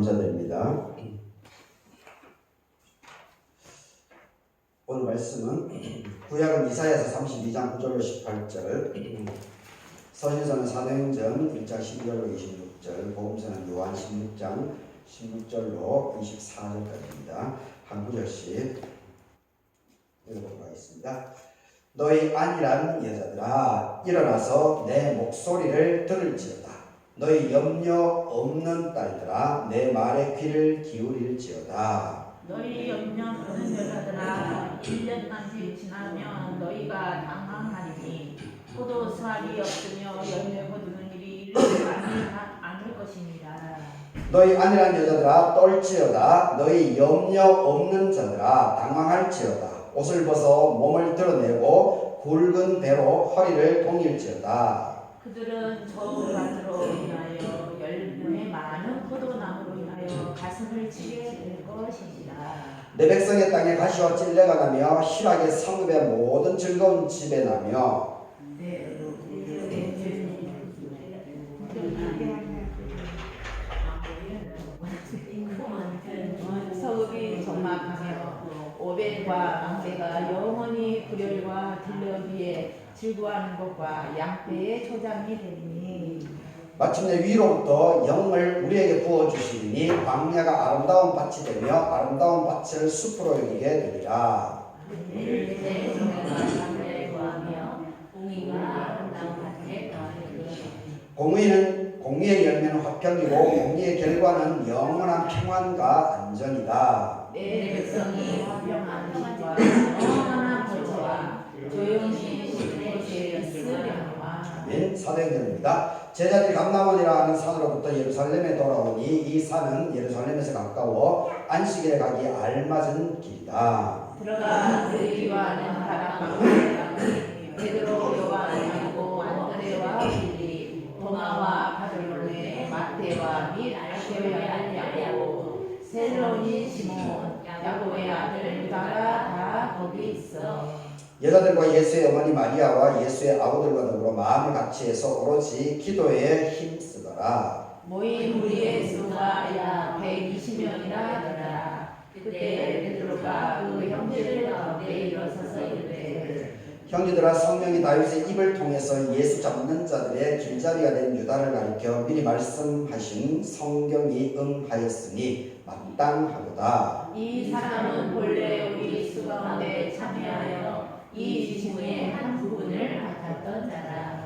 감사드립니다. 오늘 말씀은 구약은 이사야서 32장 9절로 18절, 서신서는 사도행전 1장 12절로 26절, 복음서는 요한 16장 16절로 24절까지입니다. 한 구절씩 읽어보도록 하겠습니다. 너희 안일한 여자들아, 일어나서 내 목소리를 들을지어다. 너희 염려 없는 딸들아, 내 말에 귀를 기울일지어다. 너희 염려 없는 여자들아, 1년까지 지나면 너희가 당황하리니 포도 수확이 없으며 열매 거두는 일이 이르지 않을 것입니다. 너희 안일한 여자들아, 떨지어다. 너희 염려 없는 자들아, 당황할지어다. 옷을 벗어 몸을 드러내고 굵은 배로 허리를 동일지어다. 그들은 저울밭으로 인하여 열매 많은 포도나무로 인하여 가슴을 치게 될 것입니다. 내 백성의 땅에 가시와 찔레가 나며 희락의 성읍의 모든 즐거운 집에 나며 서읍이 적막하며 오벤과 망대가 영원히 불혈과 들러비에 즐거워하는 것과 양떼의 초장이 되리니 마침내 위로부터 영을 우리에게 부어주시리니 광야가 아름다운 밭이 되며 아름다운 밭을 숲으로 여기게 되리라. 공의의 열매는 화평이고 공의의 결과는 영원한 평안과 안전이다. 내 백성이 화평한 길과 영원한 거처와 조용히 쉬는 곳에 있으려니와. 아멘. 사도행전입니다. 제자들이 감람원이라 하는 산으로부터 예루살렘에 돌아오니 이 산은 예루살렘에서 가까워 안식일에 가기 알맞은 길이다. 들어가 그리와는 바람방울이 베드로 요한이고 안드레와 빌리 도마와 바르로네 마테와 및 알페오의 야고 셀로니 시몬 야고의 아들 유다가 다 거기 있어. 여자들과 예수의 어머니 마리아와 예수의 아우들과 더불어 마음을 같이해서 오로지 기도에 힘쓰더라. 모인 무리의 수가 약 120명이나 되더라. 그때 베드로가 그 형제들 가운데 일어서서 이르되 형제들아, 성령이 다윗의 입을 통해서 예수 잡는 자들의 길자리가 된 유다를 가리켜 미리 말씀하신 성경이 응하였으니 마땅하도다. 이 사람은 본래 우리 수 가운데 참여하여 이 지붕의 한 부분을 맡았던 자라.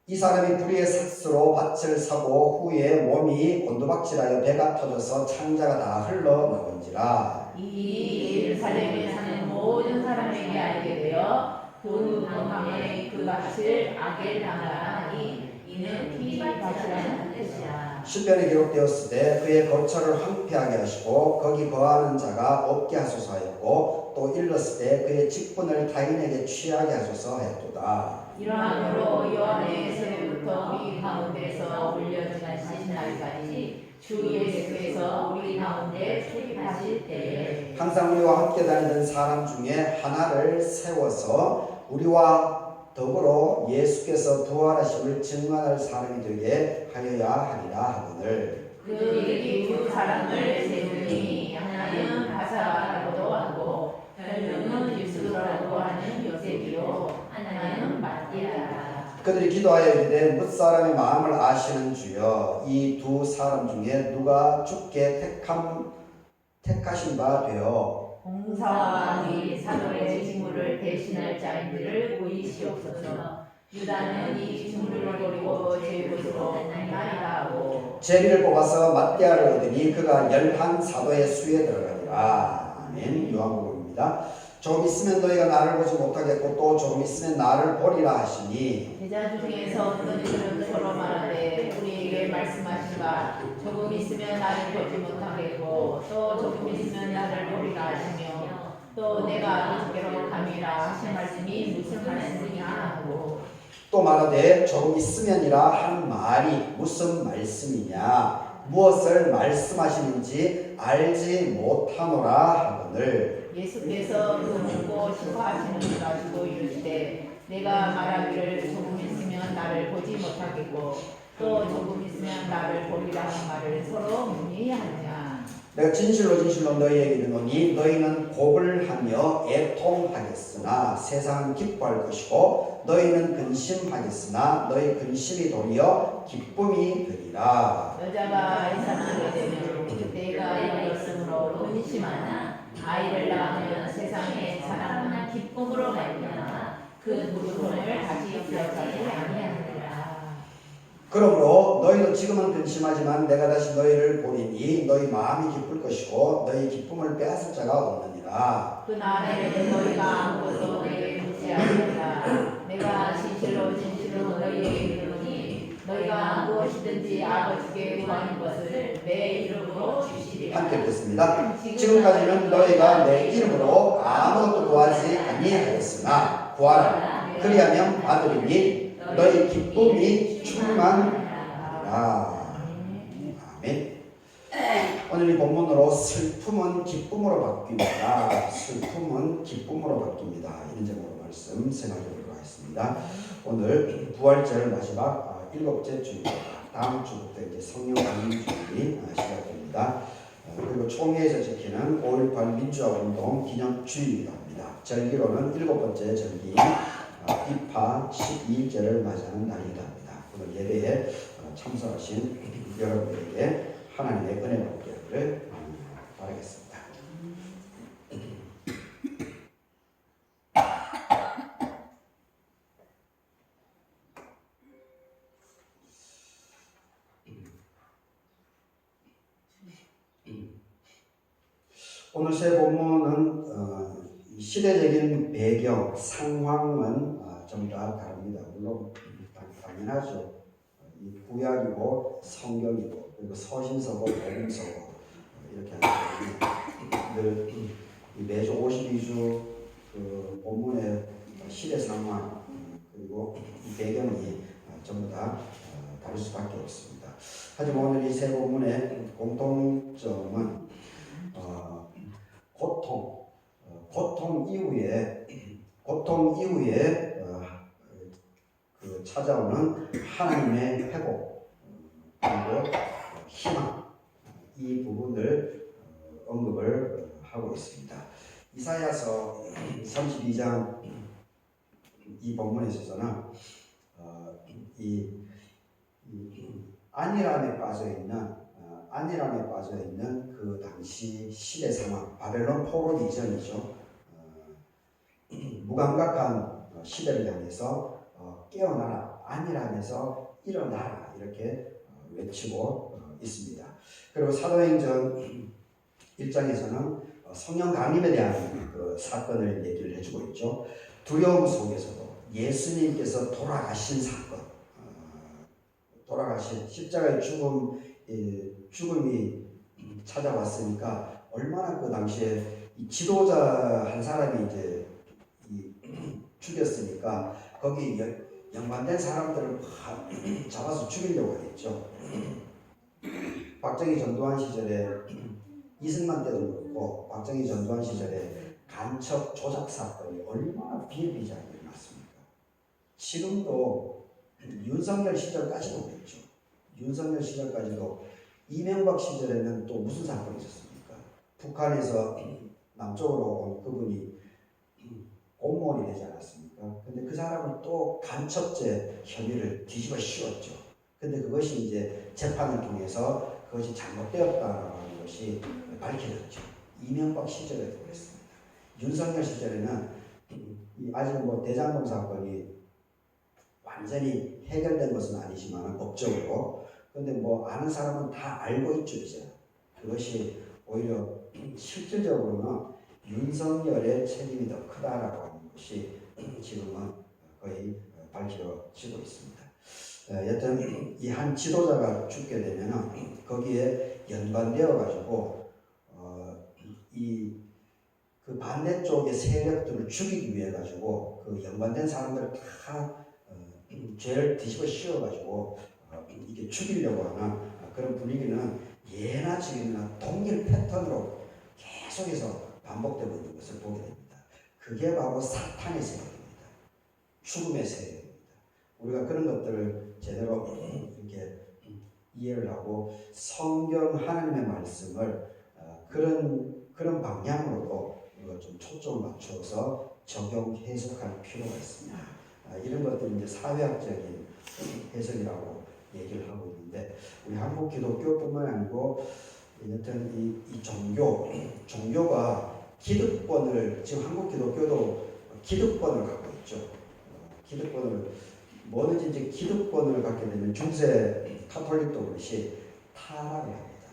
이 사람이 불의의 삭스로 밭을 사고 후에 몸이 곤두박질하여 배가 터져서 창자가 다 흘러나온지라. 이 예루살렘에 사는 모든 사람에게 알게 되어 그 방에 그 밭을 악에 당하니 이는 피밭이라는 뜻이야. 시편에 기록되었을 때 그의 거처를 황폐하게 하시고 거기 거하는 자가 없게 하소서 하였고 또 일렀을 때 그의 직분을 타인에게 취하게 하소서 하였도다. 이러함으로 요한의 세례부터 우리 가운데서 올려주신 날까지 주 예수께서 우리 가운데 출입하실 때에 항상 우리와 함께 다니던 사람 중에 하나를 세워서 우리와 더불어 예수께서 부활하심을 증언할 사람이 되게 하여야 하리라 하거늘. 그들이 두 사람을 세우니 하나는 바사바라고도 하고 별명은 유스라고 하는 요셉이요 하나는 마띠아라. 그들이 기도하여 이르되 뭇사람의 마음을 아시는 주여, 이 두 사람 중에 누가 주께 택하신 바 되어 공사와 이 사도의 직무를 대신할 자인들을 보이시옵소서. 유다는 이 직무를 버리고 제 곳으로 나이다 하고 제비를 뽑아서 마띠아를 얻으니 그가 11사도의 수에 들어가니라. 아멘. 요한복음입니다. 조금 있으면 너희가 나를 보지 못하겠고 또 조금 있으면 나를 보리라 하시니 제자 중에서 어떤 이들은 서로 말하되 우리에게 말씀하신 바 조금 있으면 나를 보지 못하겠고 또 조금 있으면 나를 보리라 하시며 또 내가 아버지께로 감이라 하신 말씀이 무슨 말씀이냐 하고 또 말하되 조금 있으면이라 한 말이 무슨 말씀이냐, 무엇을 말씀하시는지 알지 못하노라 하거늘. 예수께서 그 묻고 싶어 하시는 것 가지고 이르시되 내가 말하기를 조금 있으면 나를 보지 못하겠고 또 조금 있으면 나를 나를 보리라 하는 말을 서로 문의하느냐. 내가 진실로 진실로 너희에게 이르노니 너희는 곡을 하며 애통하겠으나 세상은 기뻐할 것이고 너희는 근심하겠으나 너희 근심이 도리어 기쁨이 되리라. 여자가 이상하게 되면 그때가 이르렀으므로 근심하나 아이를 낳으면 세상에 사랑하는 기쁨으로 말미암아 그 누구를 다시 기억하지 아니하느니라. 그러므로 너희도 지금은 근심하지만 내가 다시 너희를 보리니 너희 마음이 기쁠 것이고 너희 기쁨을 빼앗을 자가 없느니라. 그날에 너희가 아무것도 내게 묻지 아니하리라. 내가 진실로 진실로 너희에게 이르노니 너희가 무엇이든지 아버지께 구하는 것을 내 이름으로 주시리라. 함께 읽겠습니다. 지금까지는 너희가 내 이름으로 아무것도 구하지 아니하였으나 구하라. 그리하면 받으리니 너희 기쁨이 충만하리라. 아멘. 오늘 이 본문으로 슬픔은 기쁨으로 바뀝니다. 슬픔은 기쁨으로 바뀝니다. 이런 제목으로 말씀 생각해 보도록 하겠습니다. 오늘 부활절 마지막 7째 주일입니다. 다음 주부터 이제 성령 강림 주일이 시작됩니다. 그리고 총회에서 지키는 5.18 민주화 운동 기념 주일이기도 합니다. 절기로는 7번째 절기 입하 12일째를 맞이하는 날이기도 합니다. 오늘 예배에 참석하신 여러분들에게 하나님의 은혜가 있기를 바라겠습니다. 오늘 새 본문은 시대적인 배경, 상황은 좀 다 다릅니다. 물론 당연하죠. 이 구약이고 성경이고 그리고 서신서고 복음서고 이렇게 하는데 늘 매주 52주 그 본문의 시대 상황 그리고 이 배경이 전부 다 다를 수밖에 없습니다. 하지만 오늘 이 세 본문의 공통점은 고통 이후에 그 찾아오는 하나님의 회복 그리고 희망 이 부분을 언급을 하고 있습니다. 이사야서 32장 이 본문에 있어서는 이 안일함에 빠져 있는 그 당시 시대 상황, 바벨론 포로 이전이죠. 무감각한 시대를 향해서 깨어나라, 안일함에서 일어나라 이렇게 외치고 있습니다. 그리고 사도행전 1장에서는 성령 강림에 대한 그 사건을 얘기를 해주고 있죠. 두려움 속에서도 예수님께서 돌아가신 사건, 돌아가신 십자가의 죽음이 찾아왔으니까 얼마나 그 당시에 이 지도자 한 사람이 이제 죽였으니까 거기 연관된 사람들을 잡아서 죽이려고 했죠. 박정희 전두환 시절에 이승만 때도 그렇고 박정희 전두환 시절에 간첩 조작 사건이 얼마나 비일비재하게 일어났습니까? 지금도 윤석열 시절까지도 그랬죠. 윤석열 시절까지도 이명박 시절에는 또 무슨 사건이 있었습니까? 북한에서 남쪽으로 온 그분이 공무원이 되지 않았습니까? 근데 그 사람을 또 간첩죄 혐의를 뒤집어 씌웠죠. 근데 그것이 이제 재판을 통해서 그것이 잘못되었다는 것이 밝혀졌죠. 이명박 시절에도 그랬습니다. 윤석열 시절에는 아직 뭐 대장동 사건이 완전히 해결된 것은 아니지만 법적으로 근데 뭐 아는 사람은 다 알고 있죠 이제. 그것이 오히려 실질적으로는 윤석열의 책임이 더 크다라고 하는 것이 지금은 거의 밝혀지고 있습니다. 여튼 이 한 지도자가 죽게 되면은 거기에 연관되어 가지고 이 그 반대쪽의 세력들을 죽이기 위해 가지고 그 연관된 사람들 다 죄를 뒤집어 씌워 가지고 이게 죽이려고 하는 그런 분위기는 예나 지금이나 동일 패턴으로 계속해서 반복되고 있는 것을 보게 됩니다. 그게 바로 사탄의 세력입니다. 죽음의 세력입니다. 우리가 그런 것들을 제대로 이렇게 이해를 하고 성경 하나님의 말씀을 그런 방향으로 우리가 좀 초점을 맞추어서 적용 해석할 필요가 있습니다. 이런 것들이 이제 사회학적인 해석이라고 얘기를 하고 있는데 우리 한국 기독교뿐만 아니고 여튼 이 종교가 기득권을 지금 한국 기독교도 기득권을 갖고 있죠. 기득권을 뭐든지 이제 기득권을 갖게 되면 중세 카톨릭도 그것이 타락을 합니다.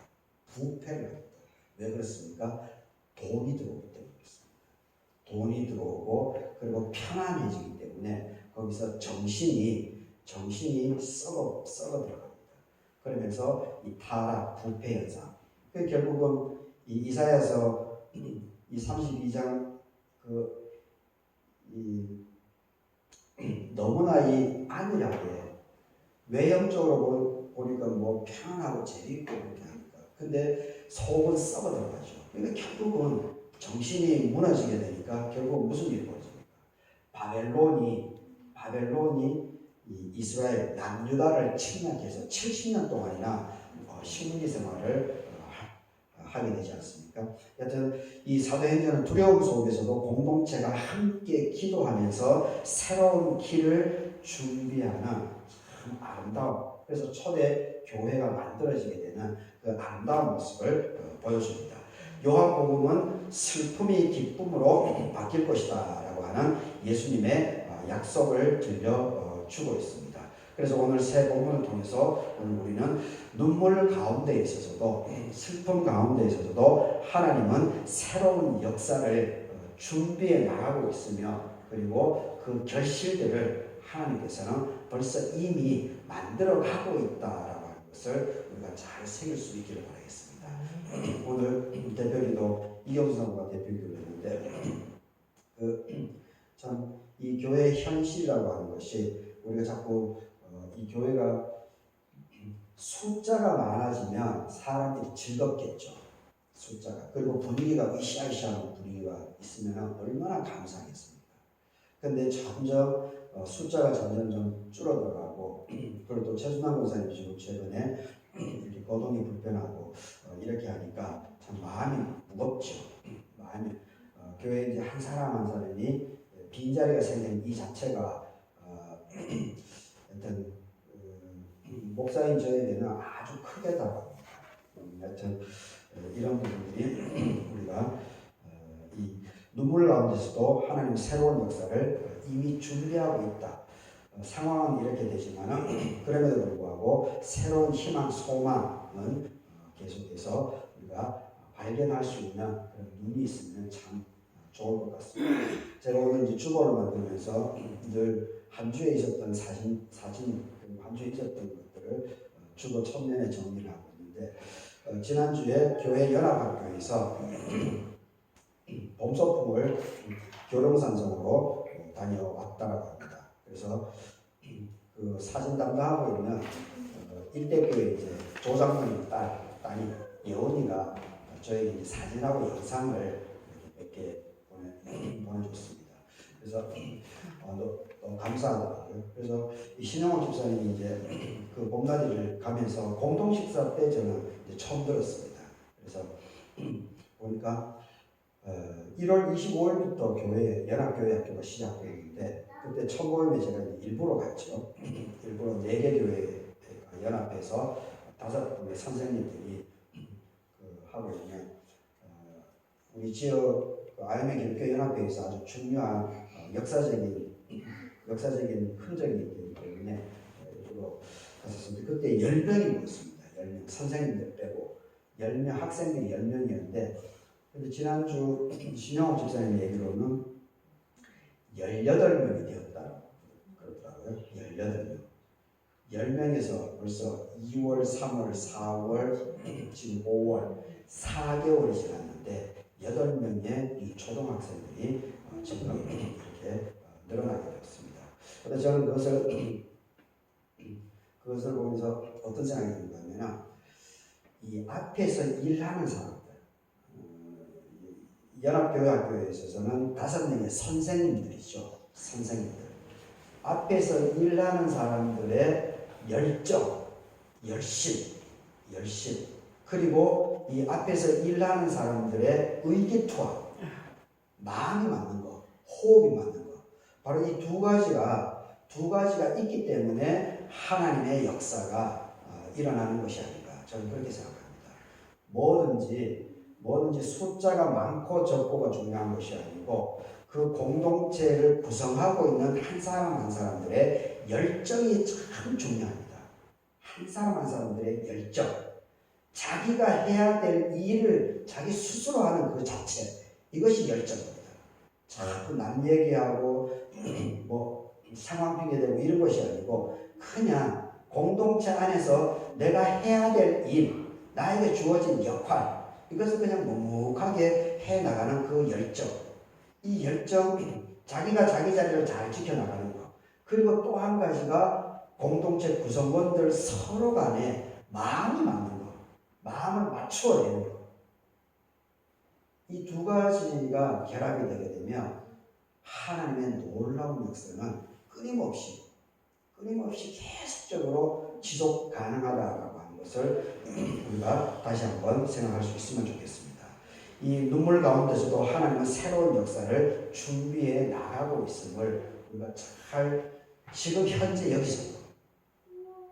부패를 합니다. 왜 그렇습니까? 돈이 들어오기 때문에 그렇습니다. 돈이 들어오고 그리고 편안해지기 때문에 거기서 정신이 썩어 들어갑니다. 그러면서 이 타락, 부패 현상. 결국은 이 이사야서 이 32장 너무나 이 안일하게 외형적으로 보니까 뭐 편안하고 재밌고 그렇게 하니까 근데 속은 썩어 들어가죠. 그러니까 결국은 정신이 무너지게 되니까 결국 무슨 일이 벌어집니까? 바벨론이 이 이스라엘 남유다를 침략해서 70년 동안이나 식민지 생활을 하게 되지 않습니까? 여튼 이 사도행전은 두려움 속에서도 공동체가 함께 기도하면서 새로운 길을 준비하는 참 아름다운 그래서 초대 교회가 만들어지게 되는 그 아름다운 모습을 보여줍니다. 요한복음은 슬픔이 기쁨으로 바뀔 것이다 라고 하는 예수님의 약속을 들려주고 있습니다. 그래서 오늘 새 본문을 통해서 오늘 우리는 눈물 가운데 있어서도 슬픔 가운데 있어서도 하나님은 새로운 역사를 준비해 나가고 있으며 그리고 그 결실들을 하나님께서는 벌써 이미 만들어가고 있다라고 하는 것을 우리가 잘 새길 수 있기를 바라겠습니다. 오늘 대표기도 이경수사가 대표기를 했는데 참 이 교회의 현실이라고 하는 것이 우리가 자꾸 이 교회가 숫자가 많아지면 사람들이 즐겁겠죠. 숫자가. 그리고 분위기가 으쌰으쌰한 분위기가 있으면 얼마나 감사하겠습니까. 근데 점점 숫자가 점점 좀 줄어들어가고 그리고 또 최순환 권사님 지금 최근에 이렇게 거동이 불편하고 이렇게 하니까 참 마음이 무겁죠. 마음이 교회에 이제 한 사람 한 사람이 빈자리가 생긴 이 자체가 일단 목사인 저에게는 아주 크게 다가옵니다. 하여튼 이런 부분들이 우리가 이 눈물 가운데서도 하나님 새로운 역사를 이미 준비하고 있다. 상황은 이렇게 되지만 그럼에도 불구하고 새로운 희망, 소망은 계속해서 우리가 발견할 수 있는 그런 눈이 있으면 참 좋을 것 같습니다. 제가 오늘 이제 주보를 만들면서 늘 한 주에 있었던 사진 그리고 한 주에 있었던 것들을 주보 첨면에 정리를 하고 있는데 지난주에 교회 연합학교에서 봄소풍을 교령산성으로 다녀왔다고 합니다. 그래서 그 사진 담당하고 있는 일대교회 이제 조장군의 딸이 예원이가 저에게 이제 사진하고 영상을 몇 개 보내줬습니다. 그래서 너무 감사하더라고요. 그래서 신영원 집사님이 이제 그 봄나들이를 가면서 공동 식사 때 저는 이제 처음 들었습니다. 그래서 보니까 1월 25일부터 교회 연합교회 학교가 시작되는데 그때 첫 모임에 제가 일부러 갔죠. 일부러 4개 교회 연합해서 5분의 선생님들이 하고 있는 우리 지역 IMA 기독교 연합회에서 아주 중요한 역사적인 흔적이 있기 때문에 일부러 갔었는데 그때 10명이 모였습니다. 10명 선생님들 빼고 10명 학생들이 10명이었는데 근데 지난주 신영옥 집사님 얘기로는 18명이 되었다 그러더라고요. 18명. 10명에서 벌써 2월, 3월, 4월, 지금 5월 4개월이 지났는데 8명의 이 초등학생들이 지금 이렇게 늘어나게 되었습니다. 그래서 저는 그것을 보면서 어떤 생각이 드냐면 이 앞에서 일하는 사람들 연합교회학교에 있어서는 5명의 선생님들이죠. 선생님들. 앞에서 일하는 사람들의 열정, 열심. 그리고 이 앞에서 일하는 사람들의 의기투합, 마음이 맞는 거, 호흡이 맞는 거. 바로 이 두 가지가 있기 때문에 하나님의 역사가 일어나는 것이 아닌가. 저는 그렇게 생각합니다. 뭐든지 숫자가 많고 적고가 중요한 것이 아니고 그 공동체를 구성하고 있는 한 사람 한 사람들의 열정이 참 중요합니다. 한 사람 한 사람들의 열정. 자기가 해야 될 일을 자기 스스로 하는 그 자체. 이것이 열정입니다. 자꾸 남 얘기하고 뭐 상황 핑계대고 이런 것이 아니고 그냥 공동체 안에서 내가 해야 될 일, 나에게 주어진 역할, 이것을 그냥 묵묵하게 해나가는 그 열정. 이 열정, 자기가 자기 자리를 잘 지켜나가는 것. 그리고 또 한 가지가 공동체 구성원들 서로 간에 마음이 맞는 것. 마음을 맞추어내는 것. 이 두 가지가 결합이 되게 되면 하나님의 놀라운 역사는 끊임없이 계속적으로 지속 가능하다라고 하는 것을 우리가 다시 한번 생각할 수 있으면 좋겠습니다. 이 눈물 가운데서도 하나님은 새로운 역사를 준비해 나가고 있음을 우리가 잘 지금 현재 여기서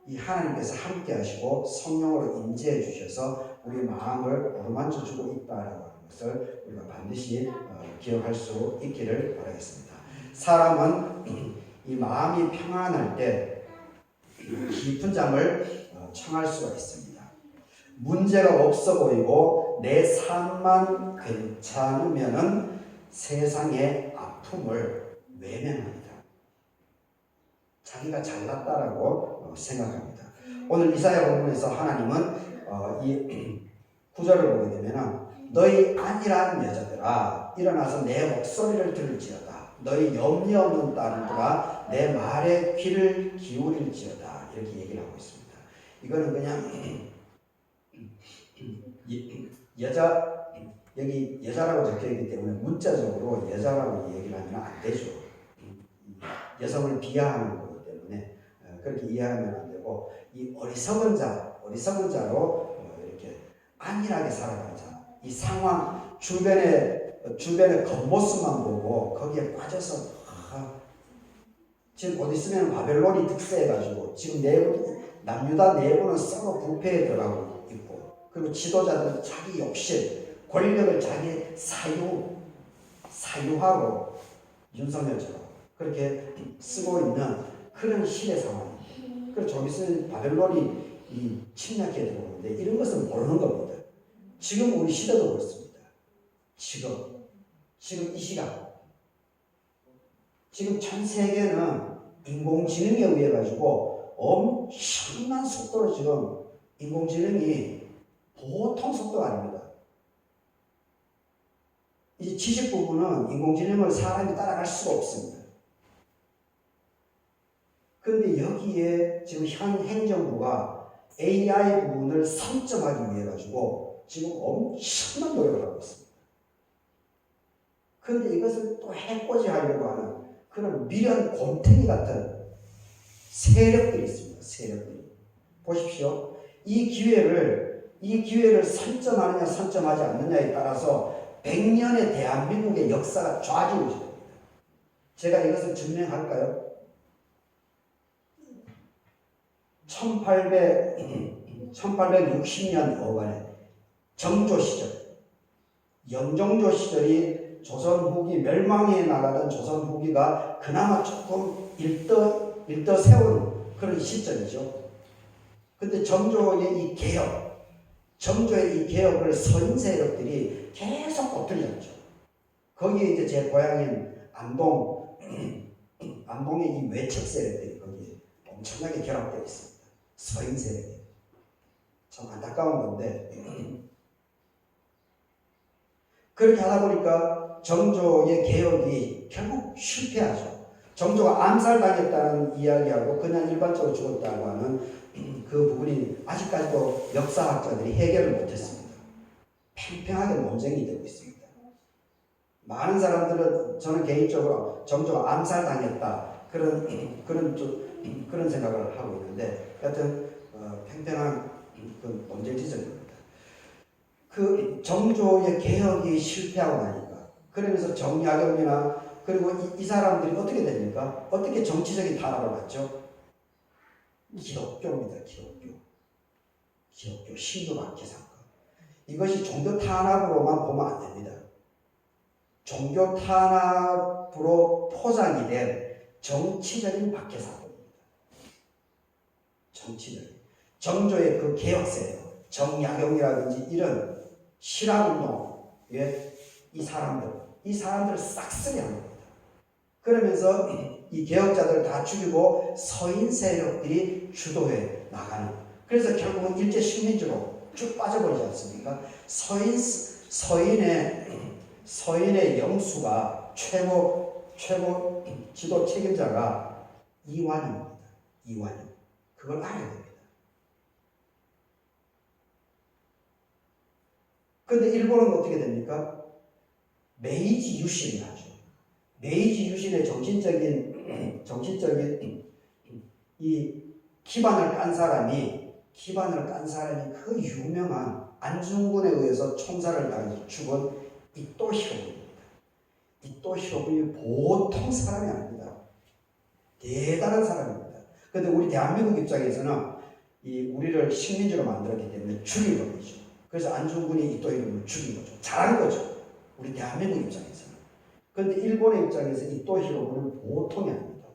이 하나님께서 함께 하시고 성령으로 임재해 주셔서 우리 마음을 어루만져 주고 있다라고 하는 것을 우리가 반드시 기억할 수 있기를 바라겠습니다. 사람은 이 마음이 평안할 때 깊은 잠을 청할 수가 있습니다. 문제가 없어 보이고 내 삶만 괜찮으면은 세상의 아픔을 외면합니다. 자기가 잘났다라고 생각합니다. 오늘 이사야 본문에서 하나님은 이 구절을 보게 되면은 너희 안일한 여자들아 일어나서 내 목소리를 들을지어다. 너희 염려 없는 딸들아 내 말에 귀를 기울일지어다. 이렇게 얘기를 하고 있습니다. 이거는 그냥 여기 여자라고 적혀있기 때문에 문자적으로 여자라고 얘기를 하면 안 되죠. 여성을 비하하는 거기 때문에 그렇게 이해하면 안 되고 이 어리석은 자로 이렇게 안일하게 살아가는 자. 이 상황 주변의 겉모습만 보고 거기에 빠져서 지금 곧 있으면 바벨론이 득세해가지고 지금 남유다 내부는 썩어 부패에 들어가고 있고 그리고 지도자들은 자기 욕심 권력을 자기 사유하고 윤석열처럼 그렇게 쓰고 있는 그런 시대 상황입니다. 그래서 좀 있으면 바벨론이 침략해 들어오는데 이런 것은 모르는 겁니다. 지금 우리 시대도 그렇습니다. 지금 이 시간 지금 전 세계는 인공지능에 의해 가지고 엄청난 속도로 지금 인공지능이 보통 속도가 아닙니다. 이제 지식 부분은 인공지능을 사람이 따라갈 수가 없습니다. 그런데 여기에 지금 현 행정부가 AI 부분을 선점하기 위해 가지고 지금 엄청난 노력을 하고 있습니다. 그런데 이것을 또 해코지 하려고 하는 그런 미련 곰탱이 같은 세력들이 있습니다. 세력들이. 보십시오. 이 기회를 선점하느냐 선점하지 않느냐에 따라서 100년의 대한민국의 역사가 좌지우지 됩니다. 제가 이것을 증명할까요? 1860년 어간에 정조 시절, 영종조 시절이 조선 후기 멸망해 나가던 조선 후기가 그나마 조금 일떠 세운 그런 시점이죠. 근데 정조의 이 개혁을 서인 세력들이 계속 거들렸죠. 거기에 이제 제 고향인 안동의 이 외척 세력들이 거기에 엄청나게 결합되어 있습니다. 서인 세력이. 참 안타까운 건데 그렇게 하다 보니까 정조의 개혁이 결국 실패하죠. 정조가 암살당했다는 이야기하고 그냥 일반적으로 죽었다고 하는 그 부분이 아직까지도 역사학자들이 해결을 못했습니다. 팽팽하게 논쟁이 되고 있습니다. 많은 사람들은 저는 개인적으로 정조가 암살당했다 그런 생각을 하고 있는데 하여튼 팽팽한 그 논쟁 지점입니다. 그 정조의 개혁이 실패하고 나니까 그러면서 정약용이나 그리고 이 사람들이 어떻게 됩니까? 어떻게 정치적인 탄압을 받죠? 기독교입니다. 기독교 신도 박해 사건. 이것이 종교 탄압으로만 보면 안 됩니다. 종교 탄압으로 포장이 된 정치적인 박해 사건입니다. 정치적인. 정조의 그 개혁세력, 정약용이라든지 이런 신학운동의 이 사람들을 싹쓸이 한 겁니다. 그러면서 이 개혁자들을 다 죽이고 서인 세력들이 주도해 나가는. 그래서 결국은 일제 식민지로 쭉 빠져버리지 않습니까? 서인의 영수가 최고 지도 책임자가 이완용입니다. 이완용. 그걸 알아야 됩니다. 그런데 일본은 어떻게 됩니까? 메이지 유신이 나죠. 메이지 유신의 정신적인 이 기반을 깐 사람이 그 유명한 안중근에 의해서 총살을 당해서 죽은 이토 히로부입니다. 이토 히로부는 보통 사람이 아닙니다. 대단한 사람입니다. 그런데 우리 대한민국 입장에서는 우리를 식민지로 만들었기 때문에 죽인 겁니다. 그래서 안중근이 이토 히로부를 죽인 거죠. 잘한 거죠. 우리 대한민국 입장에서는. 그런데 일본의 입장에서 이토 히로부는 보통이 아닙니다.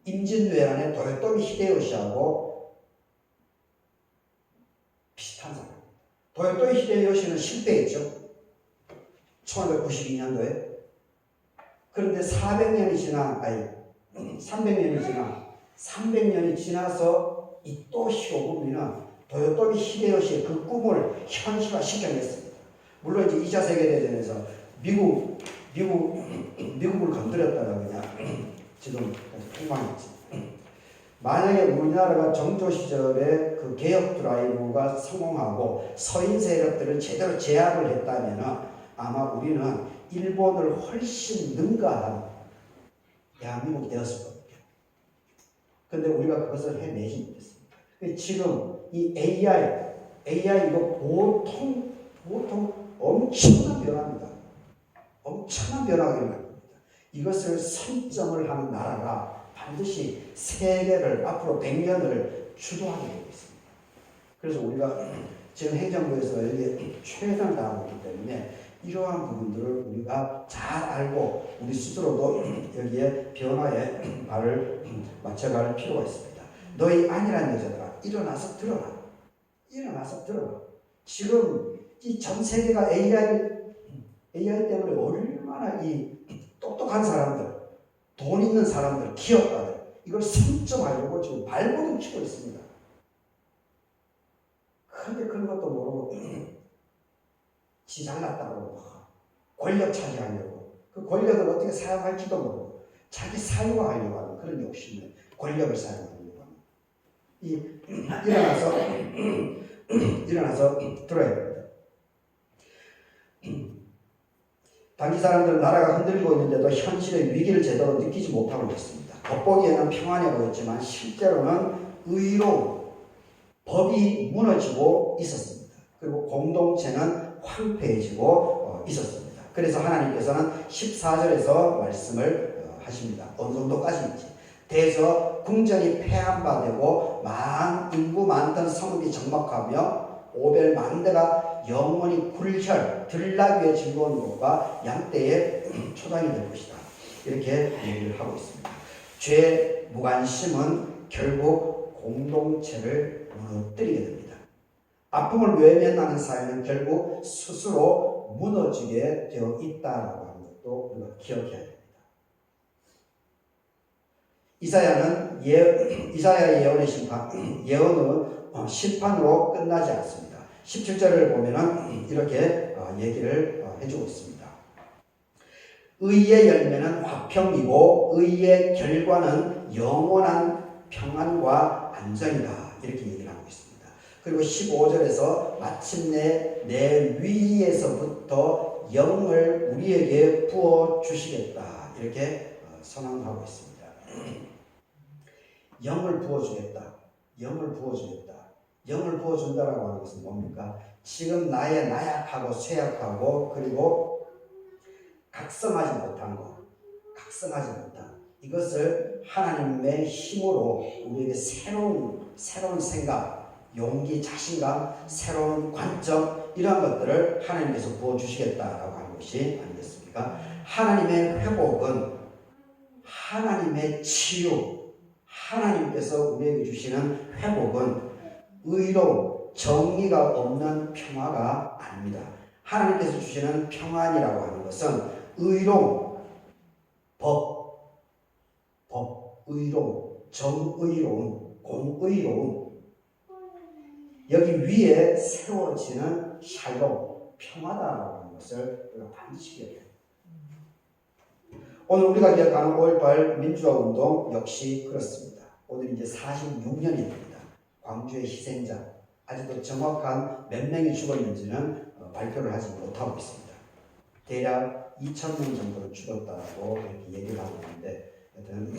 임진왜란의 도요토미 히데요시하고 비슷한 사람입니다. 도요토미 히데요시는 실패했죠. 1592년도에. 그런데 300년이 지나서 이토 히로부는 도요토미 히데요시의 그 꿈을 현실화시켜냈습니다. 물론 이제 2차 세계대전에서 미국을 건드렸다가 그냥 지금 폭망했지. 만약에 우리나라가 정조 시절에 그 개혁 드라이브가 성공하고 서인 세력들을 제대로 제압을 했다면 아마 우리는 일본을 훨씬 능가한 대한민국이 되었을 겁니다. 그런데 우리가 그것을 해내지 못했습니다. 지금 이 AI 이거 보통 엄청난 변화입니다. 엄청난 변화가 일어날 겁니다. 이것을 선점을 하는 나라가 반드시 세계를 앞으로 100년을 주도하게 되고 있습니다. 그래서 우리가 지금 행정부에서 여기에 최선을 다하고 있기 때문에 이러한 부분들을 우리가 잘 알고 우리 스스로도 여기에 변화에 발을 맞춰갈 필요가 있습니다. 너희 아니란 여자들아 일어나서 들어라. 지금 이 전 세계가 AI 때문에 얼마나 이 똑똑한 사람들, 돈 있는 사람들, 기업가들 이걸 선점하려고 지금 발버둥 치고 있습니다. 그런데 그런 것도 모르고 지 잘났다고 권력 차지하려고 그 권력을 어떻게 사용할지도 모르고 자기 사유화하려고 하는 그런 욕심을 권력을 사용하려고 하는 일어나서 들어야 됩니다. 당시 사람들은 나라가 흔들리고 있는데도 현실의 위기를 제대로 느끼지 못하고 있습니다. 겉보기에는 평안해 보였지만 실제로는 의로 법이 무너지고 있었습니다. 그리고 공동체는 황폐해지고 있었습니다. 그래서 하나님께서는 14절에서 말씀을 하십니다. 어느 정도까지인지. 대저 궁전이 폐함바되고 인구 많던 성읍이 적막하며 오벨 만대가 영원히 굴혈, 들나귀의 즐거운 것과 양떼의 초당이 될 것이다. 이렇게 얘기를 하고 있습니다. 죄 무관심은 결국 공동체를 무너뜨리게 됩니다. 아픔을 외면하는 사회는 결국 스스로 무너지게 되어 있다라고 하는 것도 우리가 기억해야 됩니다. 이사야의 예언은 심판으로 끝나지 않습니다. 17절을 보면은 이렇게 얘기를 해주고 있습니다. 의의 열매는 화평이고 의의 결과는 영원한 평안과 안정이다. 이렇게 얘기를 하고 있습니다. 그리고 15절에서 마침내 내 위에서부터 영을 우리에게 부어주시겠다. 이렇게 선언하고 있습니다. 영을 부어주겠다. 영을 부어준다라고 하는 것은 뭡니까? 지금 나의 나약하고 쇠약하고 그리고 각성하지 못한 것, 각성하지 못한 이것을 하나님의 힘으로 우리에게 새로운 생각, 용기, 자신감, 새로운 관점 이러한 것들을 하나님께서 부어주시겠다라고 하는 것이 아니겠습니까? 하나님의 회복은 하나님의 치유, 하나님께서 우리에게 주시는 회복은 의로 정의가 없는 평화가 아닙니다. 하나님께서 주시는 평안이라고 하는 것은 의로움, 의로움, 정의로움, 공의로움, 여기 위에 세워지는 샬롬, 평화다라고 하는 것을 우리가 반드시 기억해야 합니다. 오늘 우리가 기억하는 5.18 민주화 운동 역시 그렇습니다. 오늘 이제 46년이 됩니다. 광주의 희생자, 아직도 정확한 몇 명이 죽었는지는 발표를 하지 못하고 있습니다. 대략 2,000명 정도는 죽었다고 이렇게 얘기를 하고 있는데, 하여튼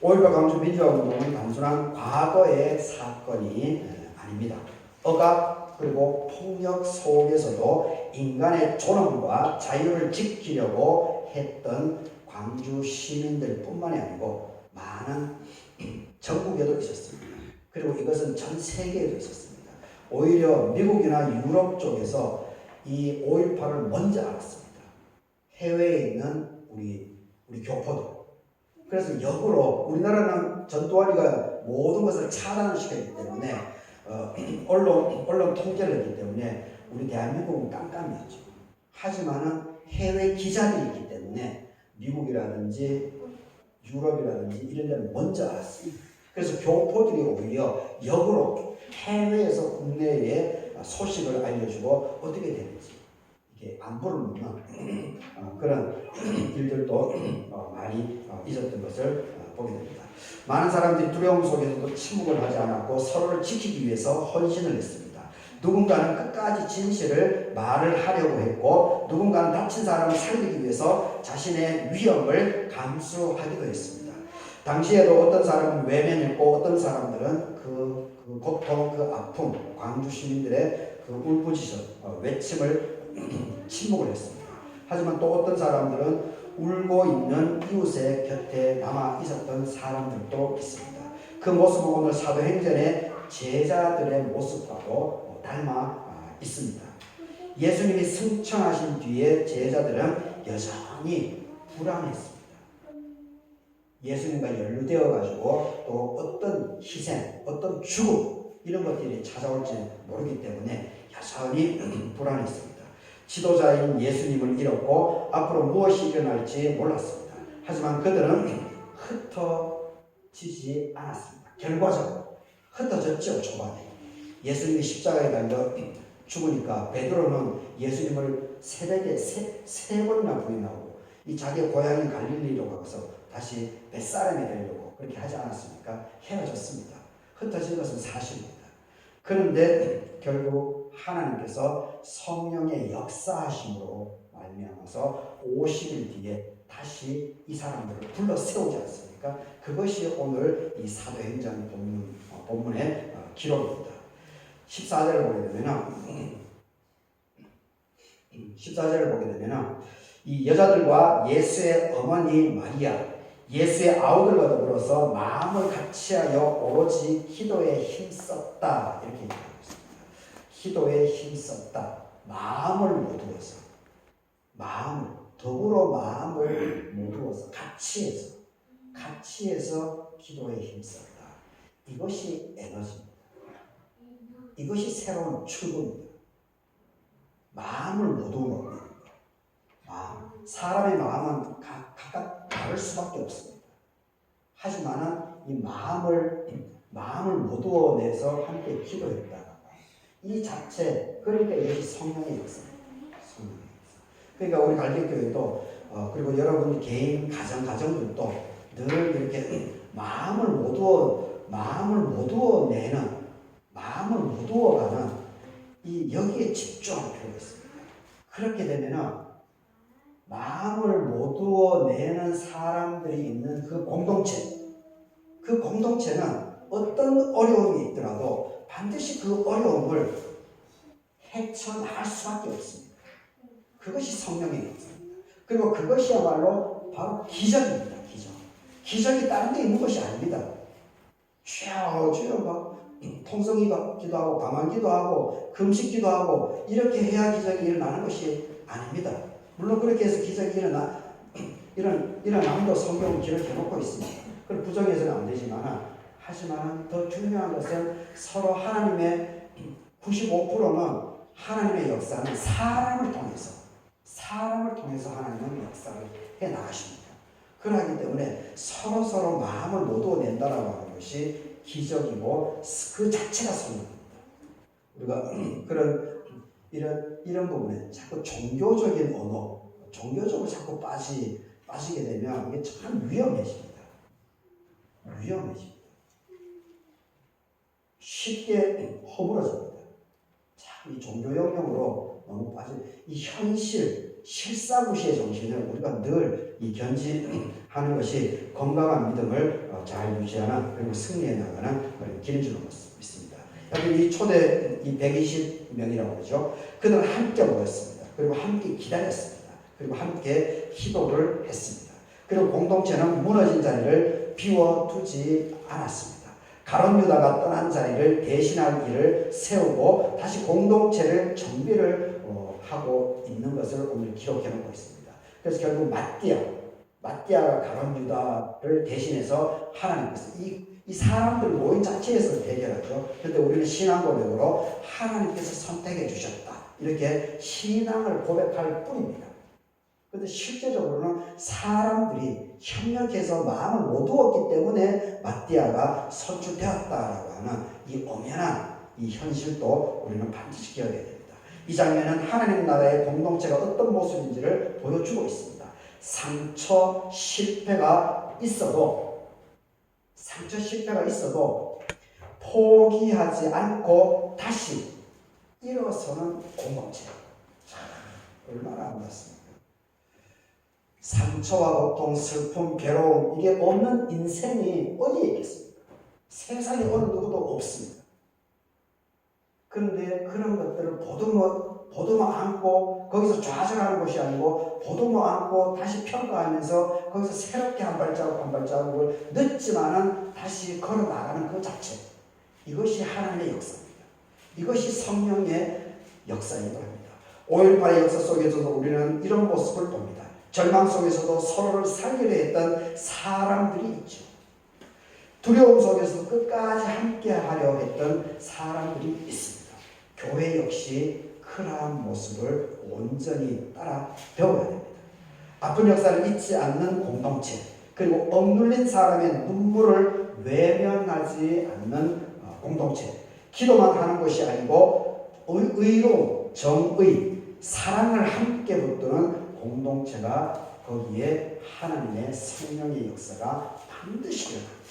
5.18 광주 민주화 운동은 단순한 과거의 사건이 아닙니다. 억압 그리고 폭력 속에서도 인간의 존엄과 자유를 지키려고 했던 광주 시민들 뿐만이 아니고 많은 전국에도 있었습니다. 그리고 이것은 전 세계에도 있었습니다. 오히려 미국이나 유럽 쪽에서 이 5.18을 먼저 알았습니다. 해외에 있는 우리 교포들. 그래서 역으로 우리나라는 전두환이가 모든 것을 차단을 시켰기 때문에 언론 통제를 했기 때문에 우리 대한민국은 깜깜이었죠. 하지만은 해외 기자들이 있기 때문에 미국이라든지 유럽이라든지 이런 데는 먼저 알았습니다. 그래서 교포들이 오히려 역으로 해외에서 국내에 소식을 알려주고 어떻게 되는지 이게 안보를 묻는 그런 일들도 많이 있었던 것을 보게 됩니다. 많은 사람들이 두려움 속에서도 침묵을 하지 않았고 서로를 지키기 위해서 헌신을 했습니다. 누군가는 끝까지 진실을 말을 하려고 했고 누군가는 다친 사람을 살리기 위해서 자신의 위험을 감수하기도 했습니다. 당시에도 어떤 사람은 외면했고 어떤 사람들은 그 고통, 그 아픔, 광주 시민들의 그 울부짖음, 외침을 침묵을 했습니다. 하지만 또 어떤 사람들은 울고 있는 이웃의 곁에 남아 있었던 사람들도 있습니다. 그 모습은 오늘 사도행전의 제자들의 모습과도 닮아 있습니다. 예수님이 승천하신 뒤에 제자들은 여전히 불안했습니다. 예수님과 연루되어 가지고 또 어떤 희생, 어떤 죽음 이런 것들이 찾아올지 모르기 때문에 여전히 불안했습니다. 지도자인 예수님을 잃었고 앞으로 무엇이 일어날지 몰랐습니다. 하지만 그들은 흩어지지 않았습니다. 결과적으로 흩어졌죠. 초반에 예수님이 십자가에 달려 죽으니까 베드로는 예수님을 새벽에 세 번이나 부인하고 이 자기의 고향인 갈릴리로 가서 다시 벳사람에 되려고 그렇게 하지 않았습니까? 헤어졌습니다. 흩어진 것은 사실입니다. 그런데 결국 하나님께서 성령의 역사하심으로 말미암아서 50일 뒤에 다시 이 사람들을 불러 세우지 않습니까? 그것이 오늘 이 사도행전 본문의 기록입니다. 14절을 보게 되면 이 여자들과 예수의 어머니 마리아, 예수의 아우들과 더불어서 마음을 같이하여 오로지 기도에 힘썼다 이렇게 얘기하고 있습니다. 기도에 힘썼다. 마음을 모두어서 더불어 마음을 모두어서 같이 해서 기도에 힘썼다. 이것이 에너지입니다. 이것이 새로운 출구입니다. 마음을 모두는 겁니다. 사람의 마음은 각각 다를 수밖에 없습니다. 하지만은 이 마음을 모두어내서 함께 기도했다. 이 자체, 그러니까 이것이 성령의 역사입니다. 그러니까 우리 갈대교회도 그리고 여러분 개인 가정들도 늘 이렇게 마음을 모두어가는 여기에 집중할 필요가 있습니다. 그렇게 되면은 마음을 모두어내는 사람들이 있는 그 공동체는 어떤 어려움이 있더라도 반드시 그 어려움을 헤쳐나갈 수밖에 없습니다. 그것이 성령의 역사입니다. 그리고 그것이야말로 바로 기적입니다. 기적이 다른 데 있는 것이 아닙니다. 주여 주여 막 통성이 기도하고 방언 기도하고 금식 기도하고 이렇게 해야 기적이 일어나는 것이 아닙니다. 물론 그렇게 해서 기적이 일어남도 성경은 기록해놓고 있습니다. 그걸 부정해서는 안 되지만 하지만 더 중요한 것은 서로 하나님의 95%는 하나님의 역사는 사람을 통해서 하나님은 역사를 해 나가십니다. 그러기 때문에 서로 마음을 못 얻어낸다라고 하는 것이 기적이고 그 자체가 성령입니다. 우리가 이런 부분에 자꾸 종교적인 언어, 종교적으로 자꾸 빠지게 되면 이게 참 위험해집니다. 쉽게 허물어집니다. 참 이 종교 영역으로 너무 이 실사구시의 정신을 우리가 늘 견지하는 것이 건강한 믿음을 잘 유지하는 그리고 승리해 나가는 길인 줄로 믿습니다. 여기 이 초대 120명이라고 그러죠. 그들은 함께 모였습니다. 그리고 함께 기다렸습니다. 그리고 함께 기도를 했습니다. 그리고 공동체는 무너진 자리를 비워두지 않았습니다. 가룟 유다가 떠난 자리를 대신할 일을 세우고 다시 공동체를 정비를 하고 있는 것을 오늘 기록해 놓고 있습니다. 그래서 결국 마띠아가 가룟 유다를 대신해서 하나님께서 이 사람들 모임 자체에서 해결하죠. 그런데 우리는 신앙 고백으로 하나님께서 선택해 주셨다. 이렇게 신앙을 고백할 뿐입니다. 그런데 실제적으로는 사람들이 협력해서 마음을 못 두었기 때문에 마띠아가 선출되었다라고 하는 이 엄연한 이 현실도 우리는 반드시 기억해야 됩니다. 이 장면은 하나님 나라의 공동체가 어떤 모습인지를 보여주고 있습니다. 상처 실패가 있어도 포기하지 않고 다시 일어서는 공동체. 얼마나 아름답습니까? 상처와 고통, 슬픔, 괴로움 이게 없는 인생이 어디에 있겠습니까? 세상에 어느 누구도 없습니다. 그런데 그런 것들을 보듬어 안고 거기서 좌절하는 것이 아니고 보듬어 안고 다시 평가하면서 거기서 새롭게 한 발자국을 늦지만은 다시 걸어 나가는 그 자체, 이것이 하나님의 역사입니다. 이것이 성령의 역사인 겁니다. 5.18의 역사 속에서도 우리는 이런 모습을 봅니다. 절망 속에서도 서로를 살리려 했던 사람들이 있죠. 두려움 속에서도 끝까지 함께하려 했던 사람들이 있습니다. 교회 역시 그러한 모습을 온전히 따라 배워야 됩니다. 아픈 역사를 잊지 않는 공동체, 그리고 억눌린 사람의 눈물을 외면하지 않는 공동체, 기도만 하는 것이 아니고 의로 정의, 사랑을 함께 붙드는 공동체가 거기에 하나님의 성령의 역사가 반드시 일어납니다.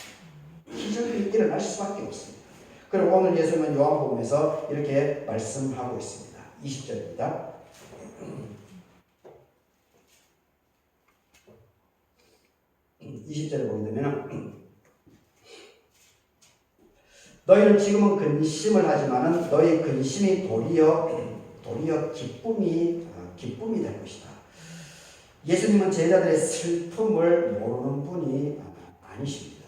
기적이 일어날 수밖에 없습니다. 그리고 오늘 예수님은 요한복음에서 이렇게 말씀하고 있습니다. 20절입니다. 보게 되면 너희는 지금은 근심을 하지만은 너희 근심이 도리어 기쁨이 될 것이다. 예수님은 제자들의 슬픔을 모르는 분이 아니십니다.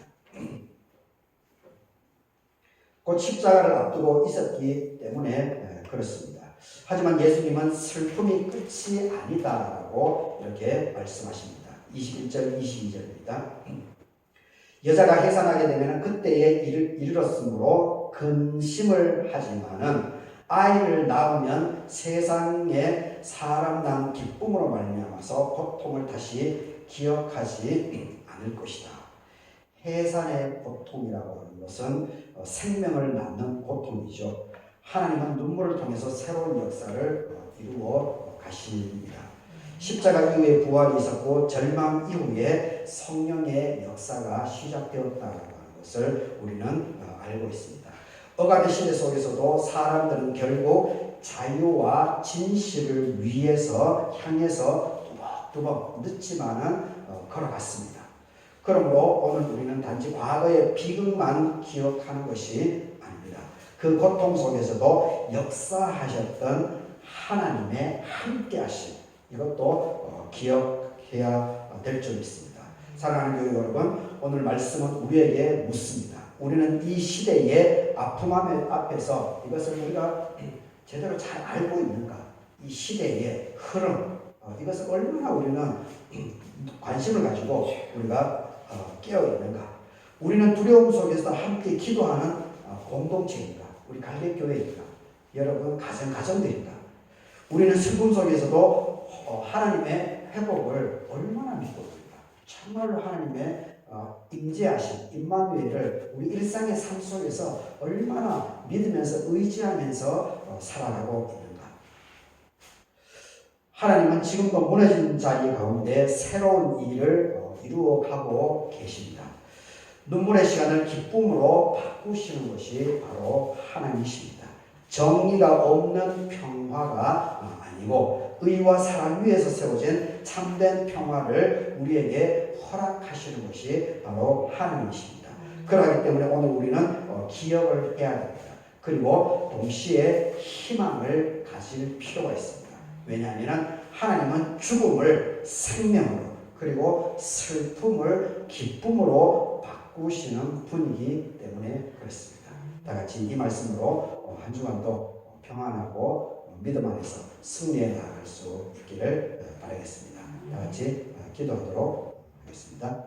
곧 십자가를 앞두고 있었기 때문에 그렇습니다. 하지만 예수님은 슬픔이 끝이 아니다라고 이렇게 말씀하십니다. 21절, 22절입니다. 여자가 해산하게 되면 그때에 이르렀으므로 근심을 하지만은 아이를 낳으면 세상에 사람 낳은 기쁨으로 말미암아서 고통을 다시 기억하지 않을 것이다. 해산의 고통이라고 하는 것은 생명을 낳는 고통이죠. 하나님은 눈물을 통해서 새로운 역사를 이루어 가십니다. 십자가 이후에 부활이 있었고 절망 이후에 성령의 역사가 시작되었다는 것을 우리는 알고 있습니다. 억압의 시대 속에서도 사람들은 결국 자유와 진실을 향해서 두벅두벅 늦지만은 걸어갔습니다. 그러므로 오늘 우리는 단지 과거의 비극만 기억하는 것이 아닙니다. 그 고통 속에서도 역사하셨던 하나님의 함께하심, 이것도 기억해야 될 줄 믿습니다. 사랑하는 교회 여러분, 오늘 말씀은 우리에게 묻습니다. 우리는 이 시대의 아픔 앞에서 이것을 우리가 제대로 잘 알고 있는가? 이 시대의 흐름, 이것을 얼마나 우리는 관심을 가지고 우리가 깨어 있는가? 우리는 두려움 속에서 함께 기도하는 공동체인가? 우리 갈개교회인가? 여러분 가정들인가? 우리는 슬픔 속에서도 하나님의 회복을 얼마나 믿고 있는가? 정말로 하나님의 임재하신 임마누엘을 우리 일상의 삶 속에서 얼마나 믿으면서 의지하면서 살아가고 있는가? 하나님은 지금도 무너진 자리 가운데 새로운 일을 이루어가고 계십니다. 눈물의 시간을 기쁨으로 바꾸시는 것이 바로 하나님이십니다. 정의가 없는 평화가 아니고 의와 사랑 위에서 세워진 참된 평화를 우리에게 허락하시는 것이 바로 하나님이십니다. 그렇기 때문에 오늘 우리는 기억을 해야 됩니다. 그리고 동시에 희망을 가질 필요가 있습니다. 왜냐하면 하나님은 죽음을 생명으로 그리고 슬픔을 기쁨으로 바꾸시는 분이기 때문에 그렇습니다. 다 같이 이 말씀으로 한 주간도 평안하고 믿음 안에서 승리해 나갈 수 있기를 바라겠습니다. 다 같이 기도하도록 하겠습니다.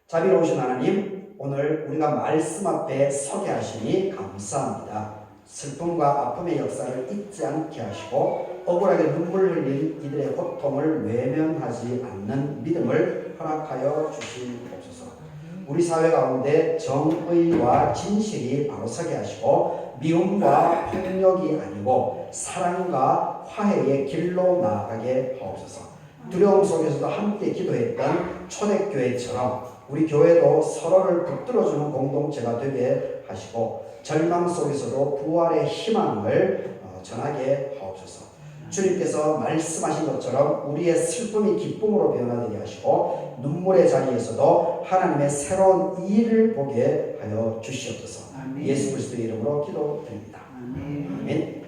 자비로우신 하나님, 오늘 우리가 말씀 앞에 서게 하시니 감사합니다. 슬픔과 아픔의 역사를 잊지 않게 하시고 억울하게 눈물 흘린 이들의 고통을 외면하지 않는 믿음을 허락하여 주시옵소서. 우리 사회 가운데 정의와 진실이 바로 서게 하시고 미움과 폭력이 아니고 사랑과 화해의 길로 나아가게 하옵소서. 두려움 속에서도 함께 기도했던 초대교회처럼 우리 교회도 서로를 붙들어주는 공동체가 되게 하시고 절망 속에서도 부활의 희망을 전하게 하옵소서. 주님께서 말씀하신 것처럼 우리의 슬픔이 기쁨으로 변화되게 하시고 눈물의 자리에서도 하나님의 새로운 일을 보게 하여 주시옵소서. 아멘. 예수 그리스도의 이름으로 기도드립니다. 아멘. 아멘.